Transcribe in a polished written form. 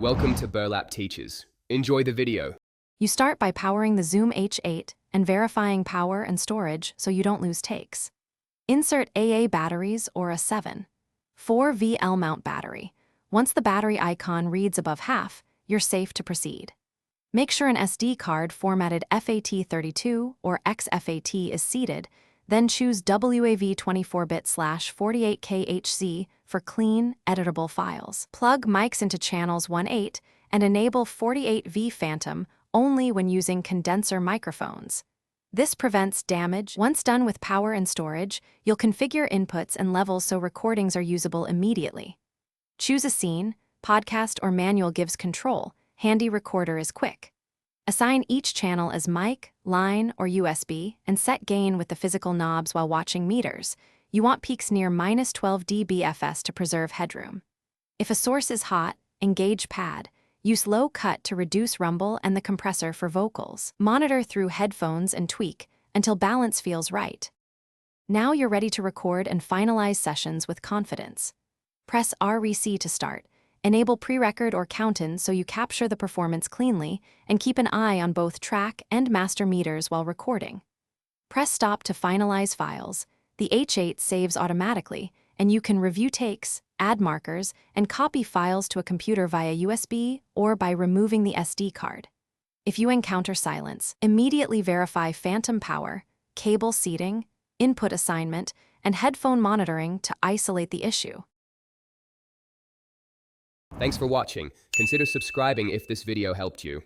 Welcome to Burlap Teachers. Enjoy the video. You start by powering the Zoom H8 and verifying power and storage so you don't lose takes. Insert AA batteries or a 7.4V L-mount battery. Once the battery icon reads above half, you're safe to proceed. Make sure an SD card formatted FAT32 or XFAT is seated, then choose WAV 24-bit/48KHZ for clean, editable files. Plug mics into channels 1-8 and enable 48V Phantom only when using condenser microphones. This prevents damage. Once done with power and storage, you'll configure inputs and levels so recordings are usable immediately. Choose a scene, podcast or manual gives control. Handy recorder is quick. Assign each channel as mic, line, or USB, and set gain with the physical knobs while watching meters. You want peaks near -12 dBFS to preserve headroom. If a source is hot, engage pad. Use low cut to reduce rumble and the compressor for vocals. Monitor through headphones and tweak until balance feels right. Now you're ready to record and finalize sessions with confidence. Press REC to start. Enable pre-record or count-in so you capture the performance cleanly and keep an eye on both track and master meters while recording. Press stop to finalize files. The H8 saves automatically, and you can review takes, add markers, and copy files to a computer via USB or by removing the SD card. If you encounter silence, immediately verify phantom power, cable seating, input assignment, and headphone monitoring to isolate the issue. Thanks for watching. Consider subscribing if this video helped you.